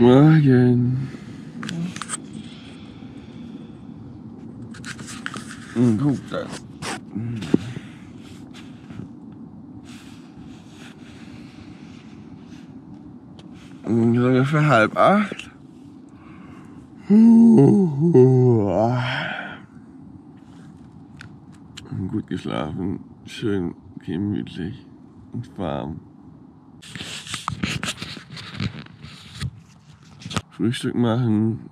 Morgen. Guck da. So ungefähr 7:30. Gut geschlafen, schön gemütlich und warm. Frühstück machen,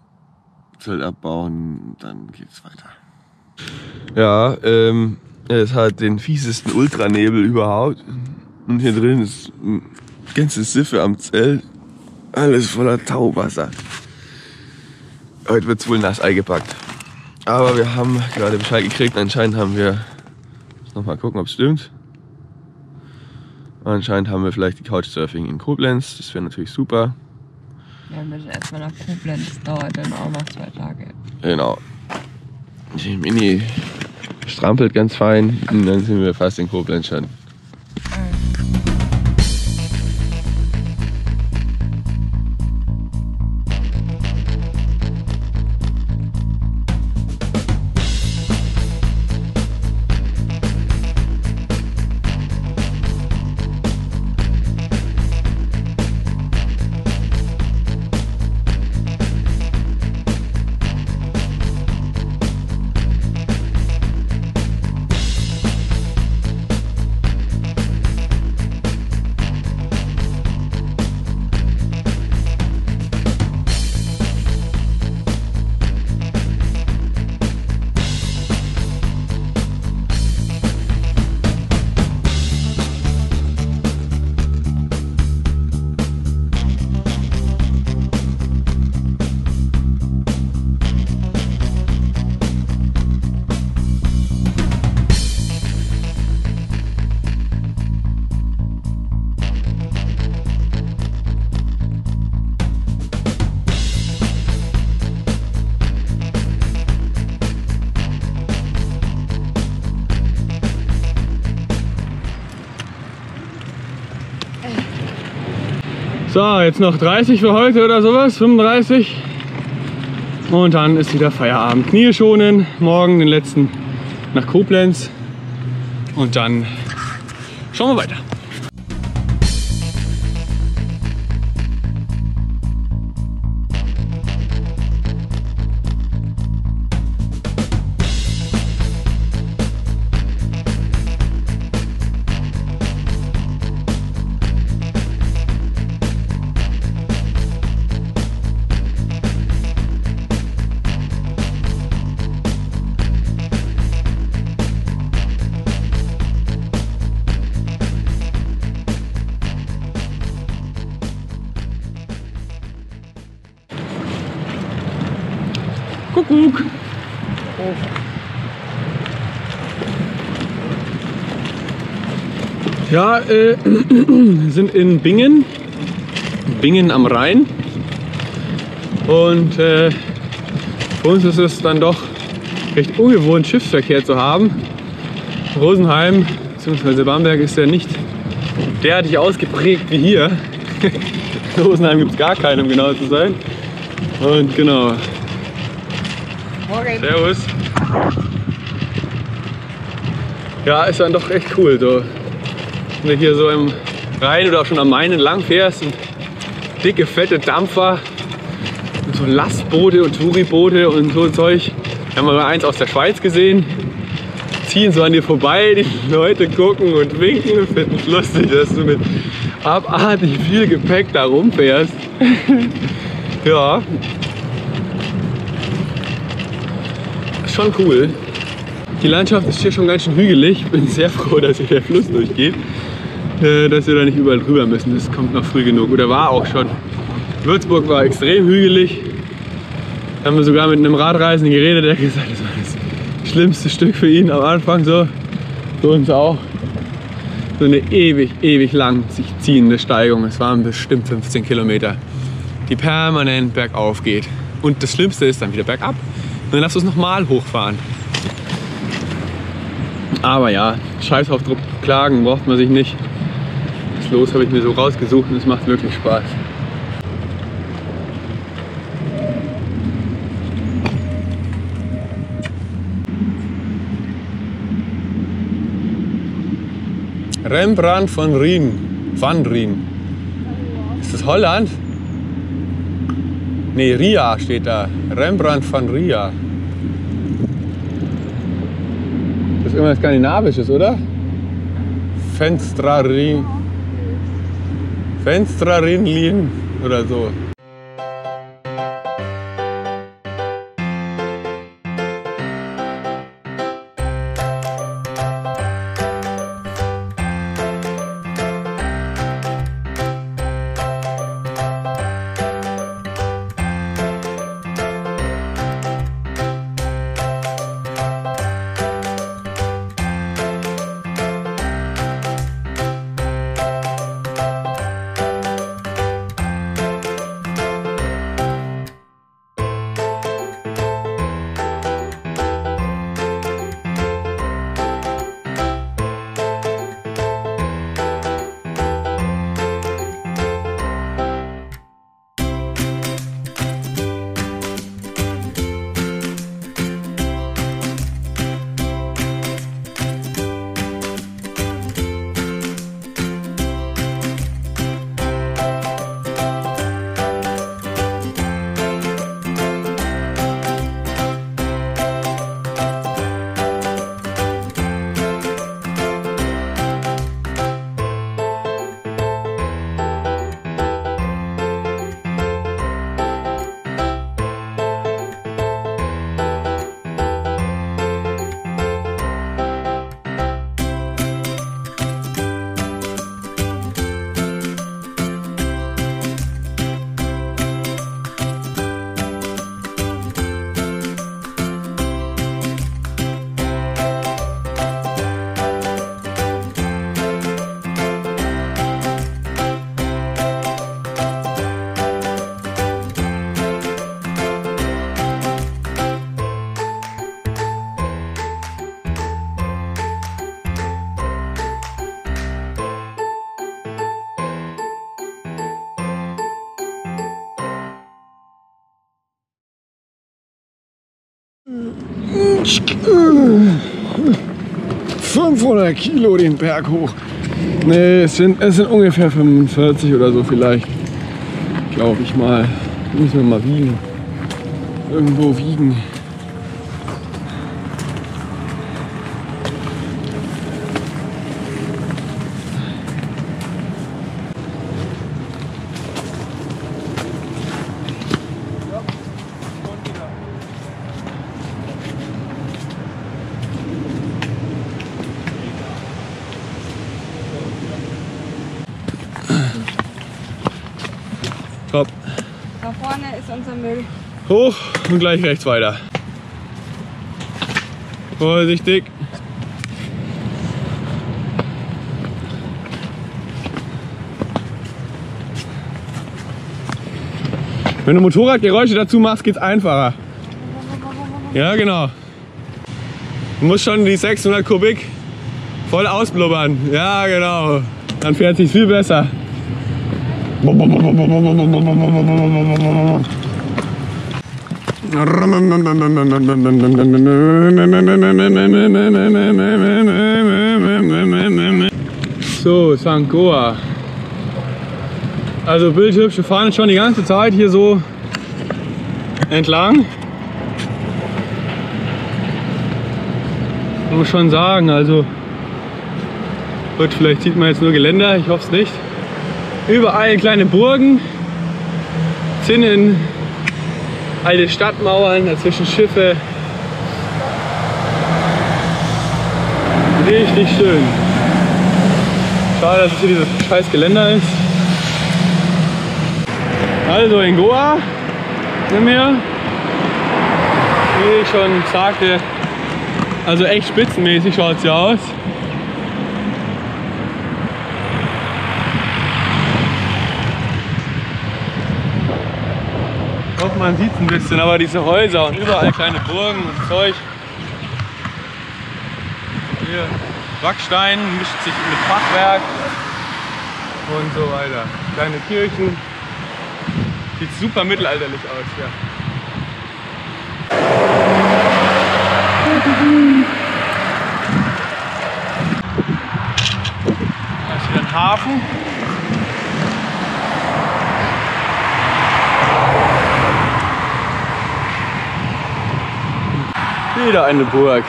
Zelt abbauen, dann geht's weiter. Ja, es hat den fiesesten Ultranebel überhaupt. Und hier drin ist ganze Siffe am Zelt. Alles voller Tauwasser. Heute wird's wohl nass eingepackt. Aber wir haben gerade Bescheid gekriegt. Anscheinend haben wir... Ich muss noch mal gucken, ob es stimmt. Anscheinend haben wir vielleicht die Couchsurfing in Koblenz. Das wäre natürlich super. Ja, wir müssen erstmal nach Koblenz. Das dauert dann auch noch 2 Tage. Genau. Die Mini strampelt ganz fein und dann sind wir fast in Koblenz schon. So, jetzt noch 30 für heute oder sowas, 35. Und dann ist wieder Feierabend. Knie schonen, morgen den letzten nach Koblenz. Und dann schauen wir weiter. Kuckuck. Ja, sind in Bingen am Rhein. Und für uns ist es dann doch recht ungewohnt, Schiffsverkehr zu haben. Rosenheim bzw. Bamberg ist ja nicht derartig ausgeprägt wie hier. In Rosenheim gibt es gar keinen, um genau zu sein. Und genau. Morgen. Servus. Ja, ist dann doch echt cool, so. Wenn du hier so im Rhein oder auch schon am Main entlang fährst und dicke, fette Dampfer und so Lastboote und Touriboote und so Zeug. Wir haben mal eins aus der Schweiz gesehen, ziehen so an dir vorbei, die Leute gucken und winken und finden es lustig, dass du mit abartig viel Gepäck da rumfährst. Ja. Schon cool. Die Landschaft ist hier schon ganz schön hügelig. Ich bin sehr froh, dass hier der Fluss durchgeht. Dass wir da nicht überall drüber müssen. Das kommt noch früh genug. Oder war auch schon. Würzburg war extrem hügelig. Da haben wir sogar mit einem Radreisenden geredet, der hat gesagt, das war das schlimmste Stück für ihn am Anfang. So. Für uns auch. So eine ewig lang sich ziehende Steigung. Es waren bestimmt 15 Kilometer, die permanent bergauf geht. Und das Schlimmste ist dann wieder bergab. Und dann darfst du es nochmal hochfahren. Aber ja, scheiß auf Druck klagen braucht man sich nicht. Das Los habe ich mir so rausgesucht und es macht wirklich Spaß. Rembrandt von Rijn. Van Rijn. Ist das Holland? Nee, Ria steht da. Rembrandt von Ria. Das ist irgendwas Skandinavisches, oder? Fenstrarin oder so. ...500 Kilo den Berg hoch. Nee, es sind ungefähr 45 oder so vielleicht. Glaube ich mal. Müssen wir mal wiegen. Irgendwo wiegen. Top. Da vorne ist unser Müll. Hoch und gleich rechts weiter. Vorsichtig. Wenn du Motorradgeräusche dazu machst, geht's einfacher. Ja, genau. Du musst schon die 600 Kubik voll ausblubbern. Ja, genau. Dann fährt sich viel besser. So, St. Goar. Also bildhübsch, wir fahren schon die ganze Zeit hier so entlang. Ich muss schon sagen, also gut, vielleicht sieht man jetzt nur Geländer, ich hoffe es nicht. Überall kleine Burgen, Zinnen, alte Stadtmauern, dazwischen Schiffe. Richtig schön. Schade, dass es hier dieses scheiß Geländer ist. Also in Goa sind wir, wie ich schon sagte, also echt spitzenmäßig schaut es hier aus. Ich hoffe, man sieht es ein bisschen, aber diese Häuser und überall kleine Burgen und Zeug. Hier Backstein mischt sich mit Fachwerk und so weiter. Kleine Kirchen. Sieht super mittelalterlich aus, ja. Hafen. Wieder eine Burg.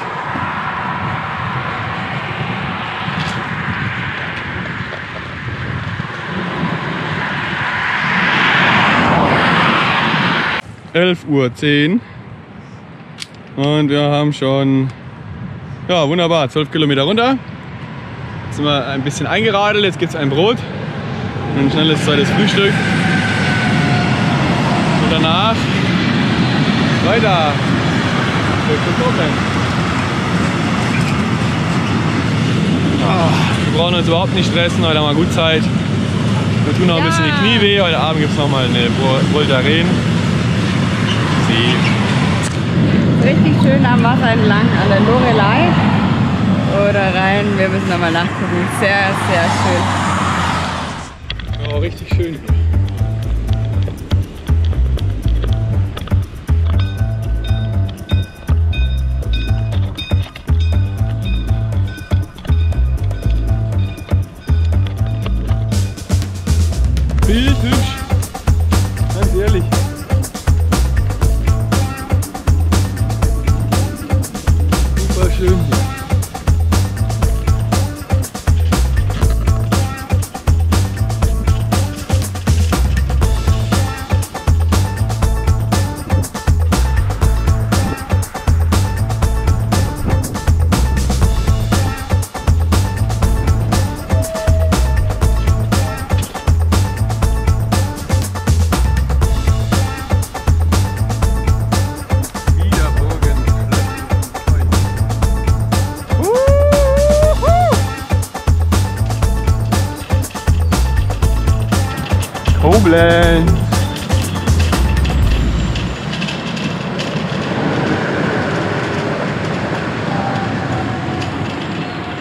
(11:10 Uhr) und wir haben schon, ja wunderbar, 12 Kilometer runter. Jetzt sind wir ein bisschen eingeradelt, jetzt gibt es ein Brot und ein schnelles zweites Frühstück und danach weiter. Wir brauchen uns überhaupt nicht stressen, heute haben wir gut Zeit. Wir tun noch ein bisschen die Knie weh, heute Abend gibt es nochmal eine Voltaren. Richtig schön am Wasser entlang an der Lorelei oder rein. Wir müssen nochmal nachgucken. Sehr, sehr schön. Oh, richtig schön. Bildhübsch, ganz ehrlich. Super schön hier. Koblenz.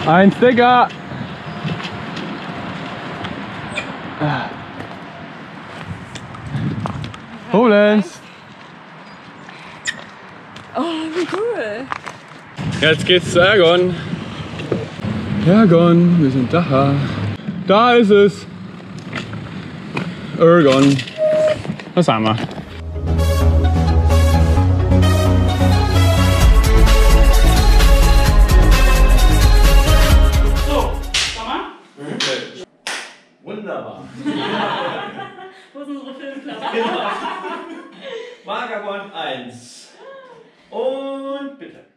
Ein Sticker. Koblenz. Oh, wie cool. Jetzt geht's zu Ergon. Ergon, wir sind da. Da ist es. Ergon. Was haben wir? So, komm mal. Wunderbar. Wo ist unsere Filmklasse? Vagabond 1. Und bitte.